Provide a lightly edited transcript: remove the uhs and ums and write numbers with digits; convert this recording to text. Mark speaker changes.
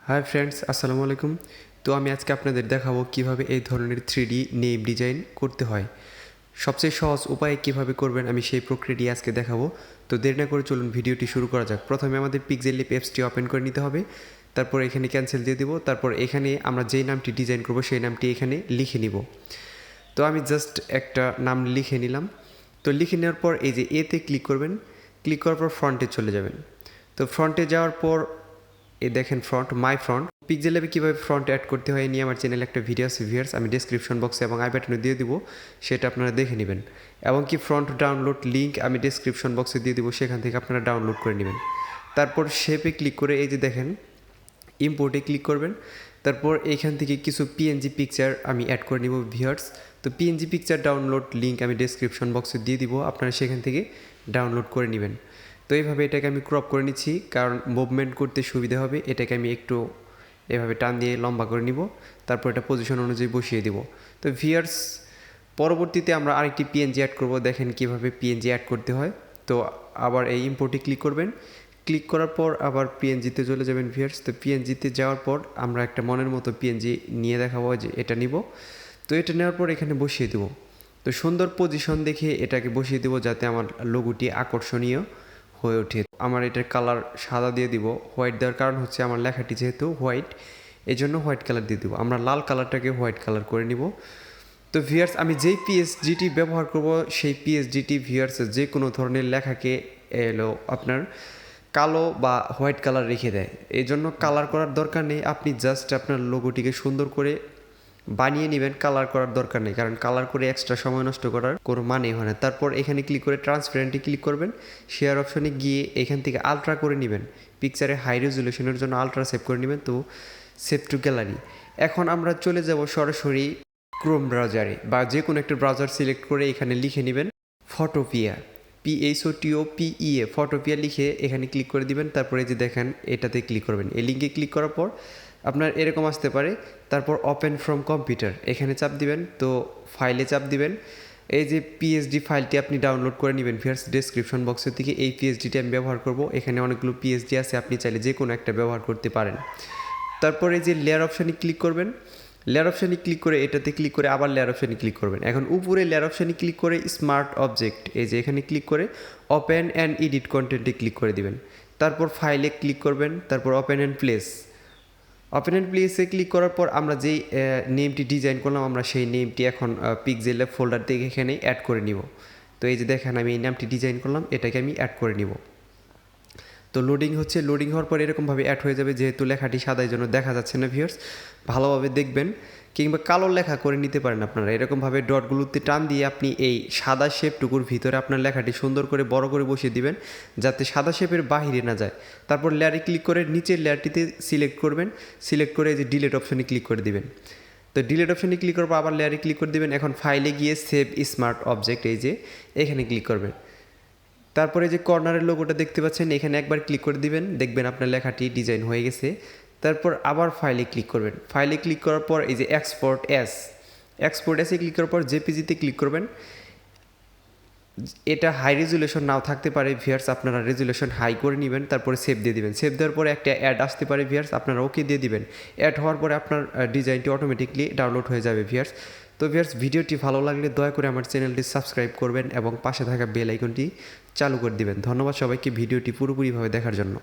Speaker 1: Hi friends, আসসালামু আলাইকুম। তো আমি আজকে আপনাদের দেখাবো কিভাবে এই ধরনের 3D নেম ডিজাইন করতে হয়। সবচেয়ে সহজ উপায়ে কিভাবে করবেন আমি সেই প্রক্রিয়াটি আজকে দেখাবো। তো দেরি না করে চলুন ভিডিওটি শুরু করা যাক। প্রথমে আমাদের পিক্সেলল্যাব অ্যাপসটি ওপেন করে নিতে হবে। তারপর এখানে ক্যান্সেল দিয়ে দেবো। তারপর এখানে আমরা যেই নামটি ডিজাইন করব সেই নামটি এখানে লিখে নিব। তো আমি জাস্ট একটা নাম লিখে নিলাম। তো লিখে নেওয়ার পর এই যে এতে ক্লিক করবেন। ক্লিক করার পর ফ্রন্টে চলে যাবেন। তো ফ্রন্টে যাওয়ার পর এই দেখেন ফ্রন্ট, মাই ফ্রন্ট। পিক্সেলল্যাবে কীভাবে ফ্রন্ট অ্যাড করতে হয় নিয়ে আমার চ্যানেলে একটা ভিডিও আছে ভিউয়ার্স, আমি ডেসক্রিপশন বক্সে এবং আই বাটনে দিয়ে দিব, সেটা আপনারা দেখে নেবেন। এবং কি ফ্রন্ট ডাউনলোড লিঙ্ক আমি ডেসক্রিপশন বক্সে দিয়ে দিব, সেখান থেকে আপনারা ডাউনলোড করে নেবেন। তারপর শেপে ক্লিক করে এই যে দেখেন ইম্পোর্টে ক্লিক করবেন। তারপর এইখান থেকে কিছু পিএনজি পিকচার আমি অ্যাড করে নিব ভিউয়ার্স। তো পিএনজি পিকচার ডাউনলোড লিঙ্ক আমি ডেসক্রিপশন বক্সে দিয়ে দিব, আপনারা সেখান থেকে ডাউনলোড করে নেবেন। তো এইভাবে এটাকে আমি ক্রপ করে নিচ্ছি, কারণ মুভমেন্ট করতে সুবিধা হবে। এটাকে আমি একটু এভাবে টান দিয়ে লম্বা করে নিব, তারপর এটা পজিশন অনুযায়ী বসিয়ে দিব। তো ভিউয়ার্স, পরবর্তীতে আমরা আরেকটি পিএনজি অ্যাড করব। দেখেন কিভাবে পিএনজি অ্যাড করতে হয়। তো আবার এই ইম্পোর্টে ক্লিক করবেন। ক্লিক করার পর আবার পিএনজিতে চলে যাবেন ভিউয়ার্স। তো পিএনজিতে যাওয়ার পর আমরা একটা মনের মতো পিএনজি নিয়ে দেখাবো যে এটা নিব। তো এটা নেওয়ার পর এখানে বসিয়ে দেবো। তো সুন্দর পজিশন দেখে এটাকে বসিয়ে দেবো, যাতে আমার লোগোটি আকর্ষণীয় হয়ে ওঠে। আমার এটার কালার সাদা দিয়ে দিব। হোয়াইট দেওয়ার কারণ হচ্ছে আমার লেখাটি যেহেতু হোয়াইট, এই জন্য হোয়াইট কালার দিয়ে দেবো। আমরা লাল কালারটাকে হোয়াইট কালার করে নিব। তো ভিউয়ার্স, আমি যেই পিএসডিটি ব্যবহার করব সেই পিএসডিটি ভিউয়ার্স যে কোনো ধরনের লেখাকে এলো আপনার কালো বা হোয়াইট কালার রেখে দেয়। এই জন্য কালার করার দরকার নেই, আপনি জাস্ট আপনার লোগোটিকে সুন্দর করে বানিয়ে নেবেন। কালার করার দরকার নেই, কারণ কালার করে এক্সট্রা সময় নষ্ট করার কোনো মানেই হয় না। তারপর এখানে ক্লিক করে ট্রান্সপারেন্টে ক্লিক করবেন। শেয়ার অপশনে গিয়ে এখান থেকে আলট্রা করে নেবেন। পিকচারে হাই রেজুলেশনের জন্য আলট্রা সেভ করে নেবেন। তো সেভ টু গ্যালারি। এখন আমরা চলে যাব সরাসরি ক্রোম ব্রাউজারে, বা যে কোনো একটা ব্রাউজার সিলেক্ট করে এখানে লিখে নেবেন ফটোপিয়া, PHOTOPEA, ফটোপিয়া লিখে এখানে ক্লিক করে দিবেন। তারপরে যে দেখেন এটাতে ক্লিক করবেন। এই লিঙ্কে ক্লিক করার পর আপনার এরকম আসতে পারে। তারপর ওপেন ফ্রম কম্পিউটার এখানে চাপ দিবেন। তো ফাইলে চাপ দিবেন। এই যে পিএসডি ফাইলটি আপনি ডাউনলোড করে নেবেন ভিউয়ার্স, ডেসক্রিপশন বক্সের থেকে এই পিএসডিটি আমি ব্যবহার করব। এখানে অনেকগুলো পিএসডি আছে, আপনি চাইলে যে কোনো একটা ব্যবহার করতে পারেন। তারপরে যে লেয়ার অপশানে ক্লিক করবেন। লেয়ার অপশানে ক্লিক করে এটাতে ক্লিক করে আবার লেয়ার অপশানে ক্লিক করবেন। এখন উপরে লেয়ার অপশানে ক্লিক করে স্মার্ট অবজেক্ট, এই যে এখানে ক্লিক করে ওপেন অ্যান্ড এডিট কন্টেন্টে ক্লিক করে দিবেন। তারপর ফাইলে ক্লিক করবেন। তারপর open and place, open and প্লেসে ক্লিক করার পর আমরা যেই নেমটি ডিজাইন করলাম আমরা সেই নেমটি এখন পিক্সেলল্যাব ফোল্ডার থেকে এখানে অ্যাড করে নিব। তো এই যে দেখেন আমি এই নামটি ডিজাইন করলাম, এটাকে আমি অ্যাড করে নিব। তো লোডিং হচ্ছে, লোডিং হওয়ার পর এরকমভাবে অ্যাড হয়ে যাবে। যেহেতু লেখাটি সাদার জন্য দেখা যাচ্ছে না ভিউয়ার্স, ভালোভাবে দেখবেন। কিংবা কালো লেখা করে নিতে পারেন আপনারা। এরকমভাবে ডটগুলোতে টান দিয়ে আপনি এই সাদা শেপটুকুর ভিতরে আপনার লেখাটি সুন্দর করে বড় করে বসিয়ে দিবেন, যাতে সাদা শেপের বাহিরে না যায়। তারপর লেয়ারে ক্লিক করে নিচের লেয়ারটিতে সিলেক্ট করবেন। সিলেক্ট করে এই যে ডিলিট অপশনে ক্লিক করে দিবেন। তো ডিলিট অপশনে ক্লিক করার পর আবার লেয়ারে ক্লিক করে দিবেন। এখন ফাইলে গিয়ে সেভ স্মার্ট অবজেক্ট, এই যে এখানে ক্লিক করবেন। তারপরে যে কর্নারের লোগোটা দেখতে পাচ্ছেন, এখানে একবার ক্লিক করে দিবেন, দেখবেন আপনার লেখাটি ডিজাইন হয়ে গেছে। তারপর আবার ফাইলে ক্লিক করবেন। ফাইলে ক্লিক করার পর এই যে এক্সপোর্ট এসে ক্লিক করার পর জেপিজিতে ক্লিক করবেন। এটা হাই রেজুলেশন নাও থাকতে পারে ভিউয়ার্স, আপনারা রেজুলেশন হাই করে নেবেন। তারপরে সেভ দিয়ে দিবেন। সেভ দেওয়ার পরে একটা অ্যাড আসতে পারে ভিউয়ার্স, আপনারা ওকে দিয়ে দিবেন। অ্যাড হওয়ার পরে আপনার ডিজাইনটি অটোমেটিকলি ডাউনলোড হয়ে যাবে ভিউয়ার্স। তো ভিউয়ার্স, ভিডিওটি ভালো লাগলে দয়া করে আমার চ্যানেলটি সাবস্ক্রাইব করবেন এবং পাশে থাকা বেল আইকনটি চালু করে দিবেন। ধন্যবাদ সবাইকে ভিডিওটি পুরোপুরিভাবে দেখার জন্য।